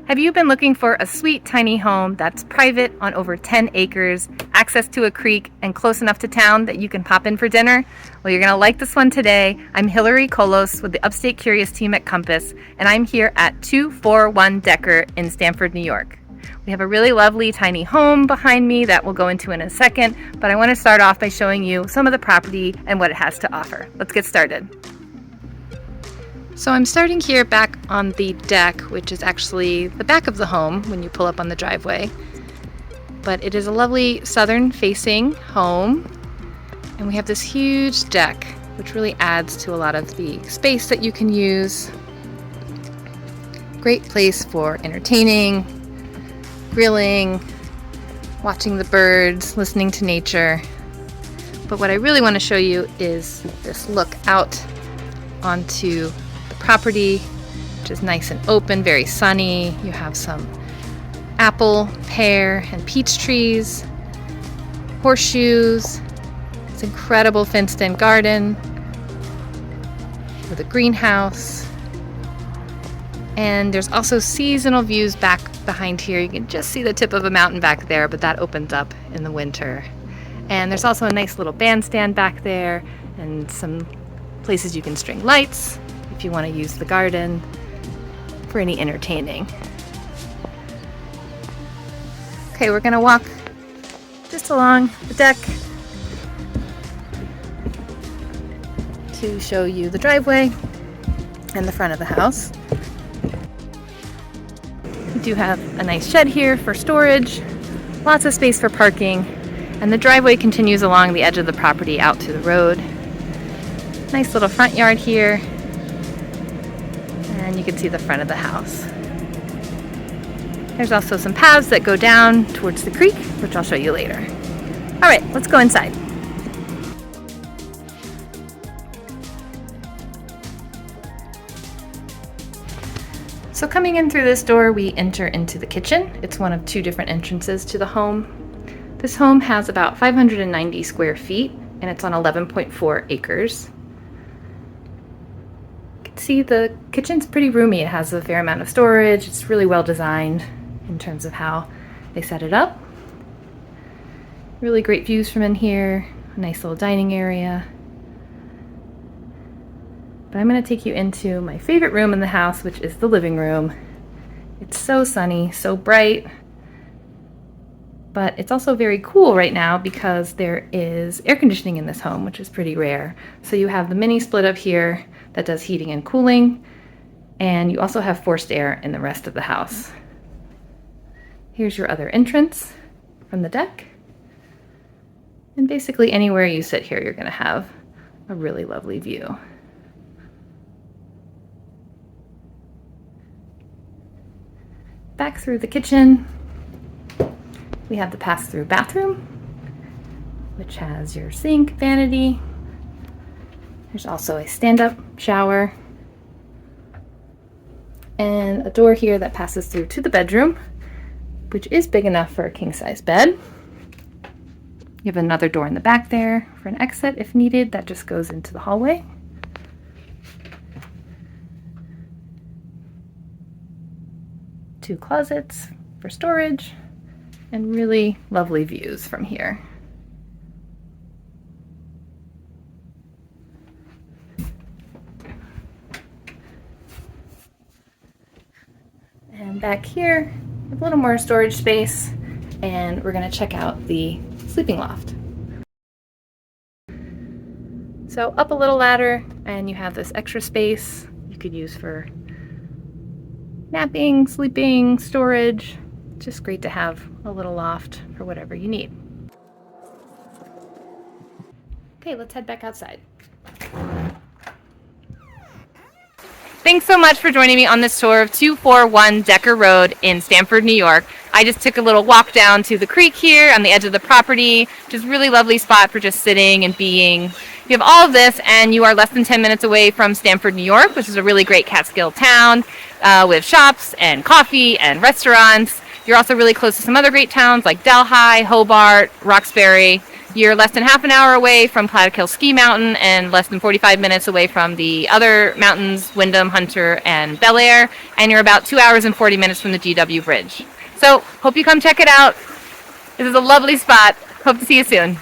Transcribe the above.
Have you been looking for a sweet tiny home that's private on over 10 acres, access to a creek, and close enough to town that you can pop in for dinner? Well, you're gonna like this one today. I'm Hillary Kolos with the Upstate Curious team at Compass, and I'm here at 241 Decker in Stamford, New York. We have a really lovely tiny home behind me that we'll go into in a second, but I want to start off by showing you some of the property and what it has to offer. Let's get started. So I'm starting here back on the deck, which is actually the back of the home when you pull up on the driveway. But it is a lovely southern facing home, and we have this huge deck, which really adds to a lot of the space that you can use. Great place for entertaining, grilling, watching the birds, listening to nature. But what I really want to show you is this look out onto property, which is nice and open, very sunny. You have some apple, pear, and peach trees, horseshoes, this incredible fenced-in garden with a greenhouse, and there's also seasonal views back behind here. You can just see the tip of a mountain back there, but that opens up in the winter. And there's also a nice little bandstand back there and some places you can string lights if you want to use the garden for any entertaining. Okay, we're gonna walk just along the deck to show you the driveway and the front of the house. We do have a nice shed here for storage, lots of space for parking, and the driveway continues along the edge of the property out to the road. Nice little front yard here. And you can see the front of the house. There's also some paths that go down towards the creek, which I'll show you later. All right, let's go inside. So coming in through this door, we enter into the kitchen. It's one of two different entrances to the home. This home has about 590 square feet, and it's on 11.4 acres. See, the kitchen's pretty roomy. It has a fair amount of storage. It's really well designed in terms of how they set it up. Really great views from in here. A nice little dining area. But I'm going to take you into my favorite room in the house, which is the living room. It's so sunny, so bright, but it's also very cool right now because there is air conditioning in this home, which is pretty rare. So you have the mini split up here that does heating and cooling, and you also have forced air in the rest of the house. Here's your other entrance from the deck. And basically anywhere you sit here, you're going to have a really lovely view. Back through the kitchen, we have the pass-through bathroom, which has your sink, vanity. There's also a stand-up shower and a door here that passes through to the bedroom, which is big enough for a king-size bed. You have another door in the back there for an exit if needed. That just goes into the hallway. Two closets for storage and really lovely views from here. And back here, a little more storage space, and we're going to check out the sleeping loft. So up a little ladder, and you have this extra space you could use for napping, sleeping, storage. Just great to have a little loft for whatever you need. Okay, let's head back outside. Thanks so much for joining me on this tour of 241 Decker Road in Stamford, New York. I just took a little walk down to the creek here on the edge of the property, which is a really lovely spot for just sitting and being. You have all of this, and you are less than 10 minutes away from Stamford, New York, which is a really great Catskill town with shops and coffee and restaurants. You're also really close to some other great towns like Delhi, Hobart, Roxbury, You're less than half an hour away from Catskill Ski Mountain and less than 45 minutes away from the other mountains, Wyndham, Hunter, and Bel Air, and you're about 2 hours and 40 minutes from the GW Bridge. So, hope you come check it out. This is a lovely spot. Hope to see you soon.